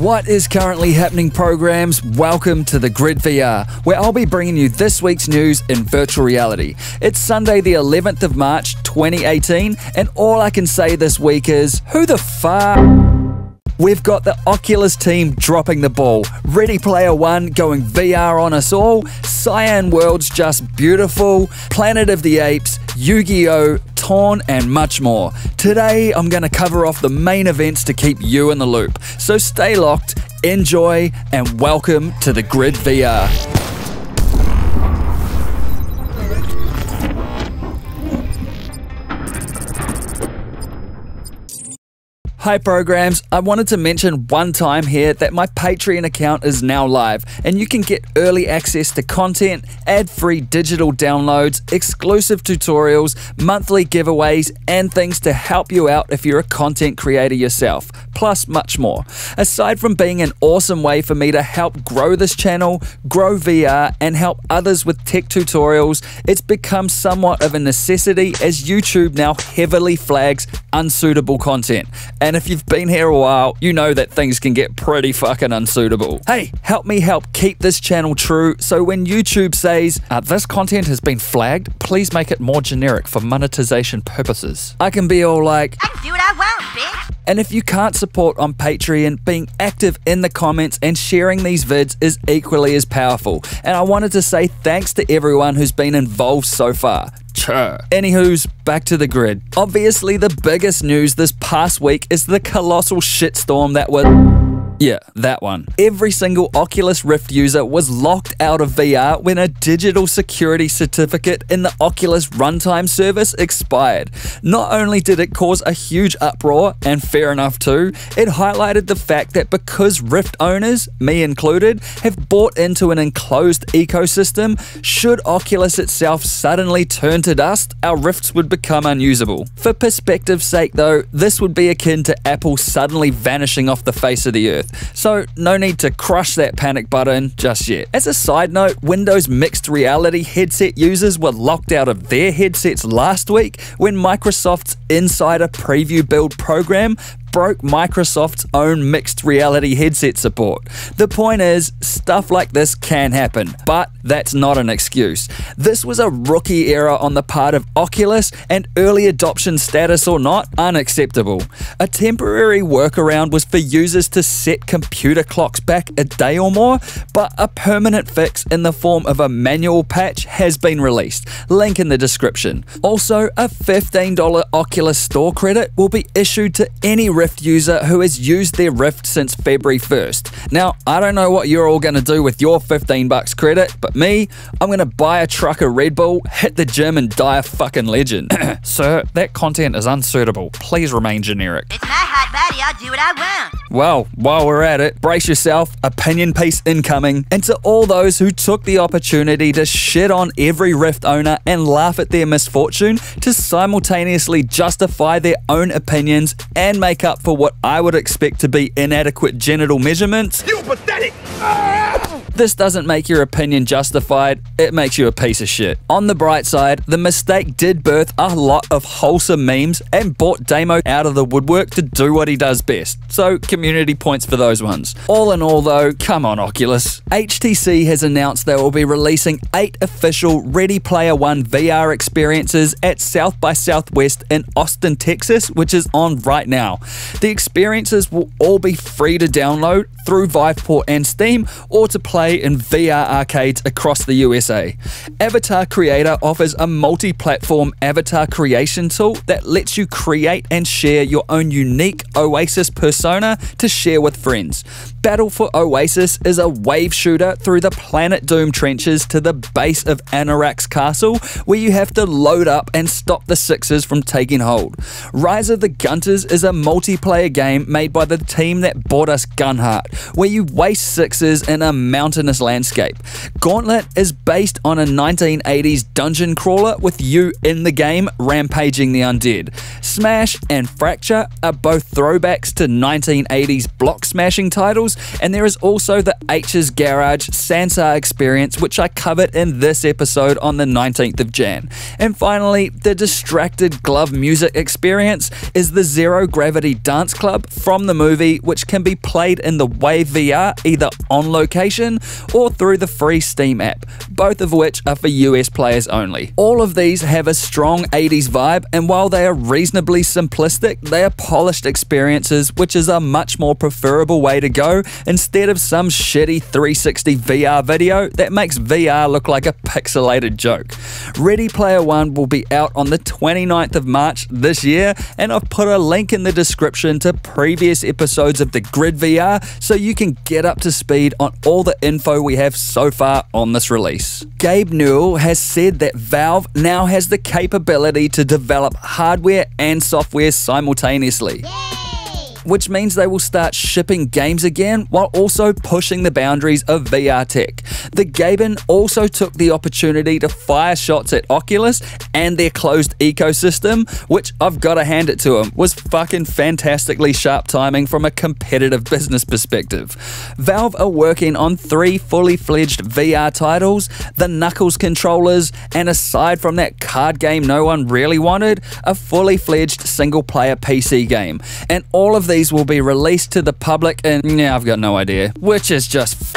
What is currently happening, programs? Welcome to the Grid VR, where I'll be bringing you this week's news in virtual reality. It's Sunday the 11th of March 2018, and all I can say this week is, who the fuck? We've got the Oculus team dropping the ball, Ready Player One going VR on us all, Cyan World's just beautiful, Planet of the Apes, YuGiOh, Torn, and much more. Today, I'm going to cover off the main events to keep you in the loop. So stay locked, enjoy, and welcome to the Grid VR. Hi programs, I wanted to mention one time here that my Patreon account is now live and you can get early access to content, ad-free digital downloads, exclusive tutorials, monthly giveaways, and things to help you out if you're a content creator yourself, plus much more. Aside from being an awesome way for me to help grow this channel, grow VR, and help others with tech tutorials, it's become somewhat of a necessity as YouTube now heavily flags unsuitable content. And if you've been here a while, you know that things can get pretty fucking unsuitable. Hey, help me help keep this channel true, so when YouTube says, this content has been flagged, please make it more generic for monetization purposes, I can be all like, I can do what I want, bitch. And if you can't support on Patreon, being active in the comments and sharing these vids is equally as powerful. And I wanted to say thanks to everyone who's been involved so far. Anywho's, back to the grid. Obviously, the biggest news this past week is the colossal shitstorm that was... yeah, that one. Every single Oculus Rift user was locked out of VR when a digital security certificate in the Oculus Runtime service expired. Not only did it cause a huge uproar, and fair enough too, it highlighted the fact that because Rift owners, me included, have bought into an enclosed ecosystem, should Oculus itself suddenly turn to dust, our Rifts would become unusable. For perspective's sake though, this would be akin to Apple suddenly vanishing off the face of the earth. So no need to crush that panic button just yet. As a side note, Windows mixed reality headset users were locked out of their headsets last week when Microsoft's Insider Preview Build program broke Microsoft's own mixed reality headset support. The point is, stuff like this can happen, but that's not an excuse. This was a rookie error on the part of Oculus, and early adoption status or not, unacceptable. A temporary workaround was for users to set computer clocks back a day or more, but a permanent fix in the form of a manual patch has been released. Link in the description. Also, a $15 Oculus Store credit will be issued to any Rift user who has used their Rift since February 1st. Now, I don't know what you're all going to do with your 15 bucks credit, but me, I'm going to buy a truck of Red Bull, hit the gym, and die a fucking legend. Sir, that content is unsuitable. Please remain generic. It's my hot body, I'll do what I want. Well, while we're at it, brace yourself, opinion piece incoming. And to all those who took the opportunity to shit on every Rift owner and laugh at their misfortune, to simultaneously justify their own opinions and make up for what I would expect to be inadequate genital measurements. You pathetic! This doesn't make your opinion justified, it makes you a piece of shit. On the bright side, the mistake did birth a lot of wholesome memes and brought Damo out of the woodwork to do what he does best. So community points for those ones. All in all though, come on Oculus. HTC has announced they will be releasing 8 official Ready Player One VR experiences at South by Southwest in Austin, Texas, which is on right now. The experiences will all be free to download through Viveport and Steam, or to play in VR arcades across the USA. Avatar Creator offers a multi-platform avatar creation tool that lets you create and share your own unique Oasis persona to share with friends. Battle for Oasis is a wave shooter through the Planet Doom trenches to the base of Anorak's castle, where you have to load up and stop the Sixers from taking hold. Rise of the Gunters is a multiplayer game made by the team that bought us Gunheart, where you waste Sixers in a mountain mountainous landscape. Gauntlet is based on a 1980s dungeon crawler with you in the game rampaging the undead. Smash and Fracture are both throwbacks to 1980s block smashing titles, and there is also the H's Garage Sansar experience, which I covered in this episode on the 19th of Jan. And finally, the Distracted Glove music experience is the Zero Gravity Dance Club from the movie, which can be played in the Wave VR either on location or through the free Steam app, both of which are for US players only. All of these have a strong 80s vibe, and while they are reasonably simplistic, they are polished experiences, which is a much more preferable way to go instead of some shitty 360 VR video that makes VR look like a pixelated joke. Ready Player One will be out on the 29th of March this year, and I've put a link in the description to previous episodes of the Grid VR so you can get up to speed on all the info we have so far on this release. Gabe Newell has said that Valve now has the capability to develop hardware and software simultaneously, which means they will start shipping games again while also pushing the boundaries of VR tech. The Gaben also took the opportunity to fire shots at Oculus and their closed ecosystem, which I've got to hand it to him, was fucking fantastically sharp timing from a competitive business perspective. Valve are working on 3 fully fledged VR titles, the Knuckles controllers, and aside from that card game no one really wanted, a fully fledged single player PC game. And all of these will be released to the public in, I've got no idea, which is just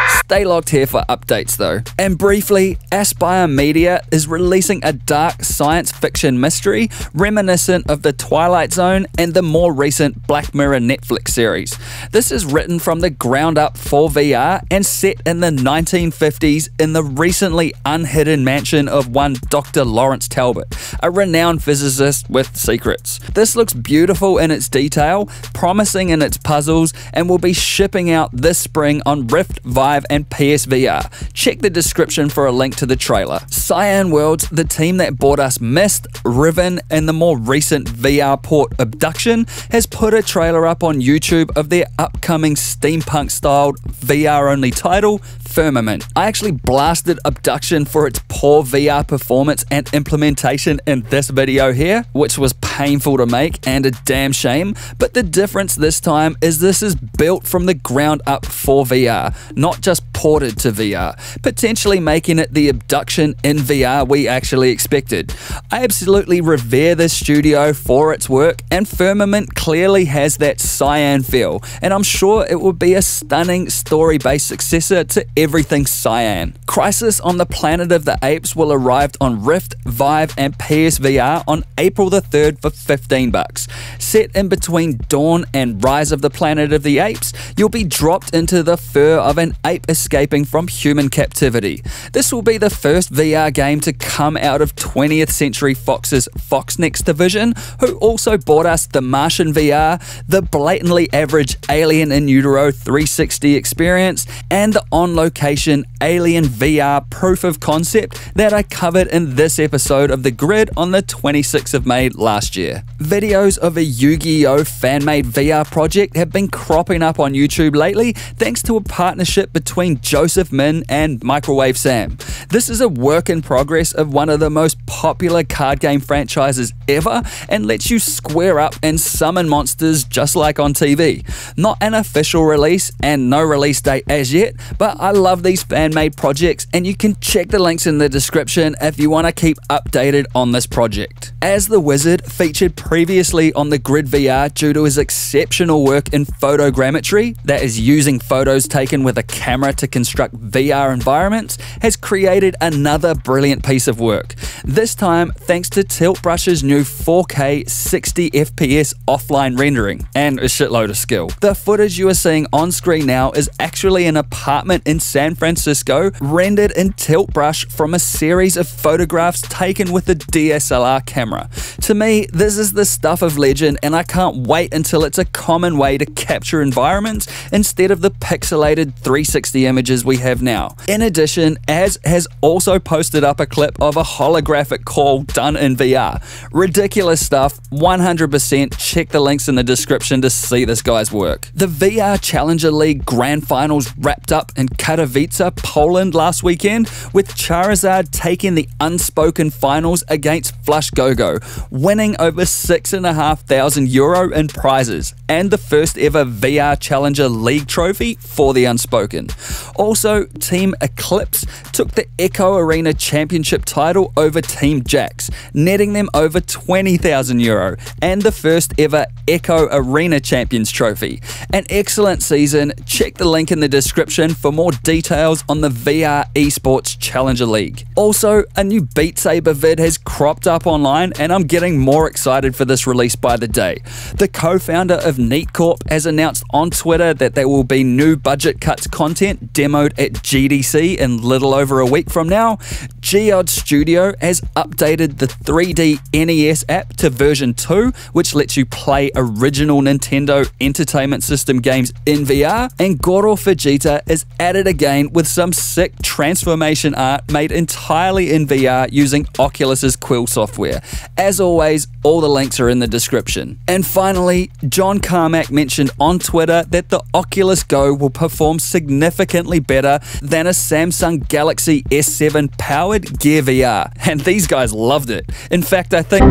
Stay logged here for updates though. And briefly, Aspire Media is releasing a dark science fiction mystery reminiscent of the Twilight Zone and the more recent Black Mirror Netflix series. This is written from the ground up for VR and set in the 1950s in the recently unhidden mansion of one Dr. Lawrence Talbot, a renowned physicist with secrets. This looks beautiful in its detail, promising in its puzzles, and will be shipping out this spring on Rift, Vive, and PSVR. Check the description for a link to the trailer. Cyan Worlds, the team that brought us Myst, Riven, and the more recent VR port Abduction, has put a trailer up on YouTube of their upcoming steampunk-styled VR-only title, Firmament. I actually blasted Abduction for its poor VR performance and implementation in this video here, which was painful to make and a damn shame, but the difference this time is this is built from the ground up for VR, not just ported to VR, potentially making it the Abduction in VR we actually expected. I absolutely revere this studio for its work, and Firmament clearly has that Cyan feel, and I'm sure it will be a stunning story-based successor to everything Cyan. Crisis on the Planet of the Apes will arrive on Rift, Vive, and PSVR on April the 3rd for $15. Set in between Dawn and Rise of the Planet of the Apes, you'll be dropped into the fur of an ape escaping from human captivity. This will be the first VR game to come out of 20th Century Fox's Foxnext division, who also bought us the Martian VR, the blatantly average Alien in Utero 360 experience, and the on-location Alien VR proof of concept that I covered in this episode of The Grid on the 26th of May last year. Videos of a YuGiOh fan-made VR project have been cropping up on YouTube lately thanks to a partnership between Joseph Min and Microwave Sam. This is a work in progress of one of the most popular card game franchises ever and lets you square up and summon monsters just like on TV. Not an official release and no release date as yet, but I love these fan-made projects and you can check the links in the description if you want to keep updated on this project. As the Wizard, featured previously on the Grid VR due to his exceptional work in photogrammetry, that is using photos taken with a camera to construct VR environments, has created another brilliant piece of work. This time thanks to Tilt Brush's new 4K 60 FPS offline rendering and a shitload of skill. The footage you are seeing on screen now is actually an apartment in San Francisco rendered in Tilt Brush from a series of photographs taken with a DSLR camera. To me, this is the stuff of legend and I can't wait until it's a common way to capture environments instead of the pixelated 360 images we have now. In addition, as has has also posted up a clip of a holographic call done in VR. Ridiculous stuff, 100%. Check the links in the description to see this guy's work. The VR Challenger League Grand Finals wrapped up in Katowice, Poland last weekend, with Charizard taking the unspoken finals against Flush Gogo, winning over €6,500 in prizes, and the first ever VR Challenger League trophy for the unspoken. Also, Team Eclipse took the Echo Arena Championship title over Team Jax, netting them over €20,000, and the first ever Echo Arena Champions trophy. An excellent season. Check the link in the description for more details on the VR Esports Challenger League. Also, a new Beat Saber vid has cropped up online, and I'm getting more excited for this release by the day. The co-founder of NeatCorp has announced on Twitter that there will be new budget cuts content demoed at GDC in little over a week from now. YuGiOh Studio has updated the 3D NES app to version 2, which lets you play original Nintendo Entertainment System games in VR, and Goro Fujita is at it again with some sick transformation art made entirely in VR using Oculus's Quil software. As always, all the links are in the description. And finally, John Carmack mentioned on Twitter that the Oculus Go will perform significantly better than a Samsung Galaxy S7 powered Gear VR, and these guys loved it. In fact, I think...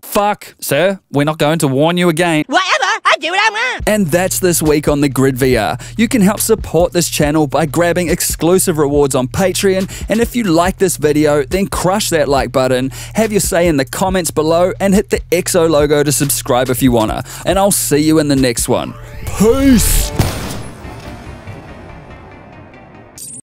Fuck, sir, we're not going to warn you again. Whatever, I do what I want. And that's this week on The Grid VR. You can help support this channel by grabbing exclusive rewards on Patreon, and if you like this video, then crush that like button, have your say in the comments below, and hit the EXO logo to subscribe if you wanna. And I'll see you in the next one. Peace!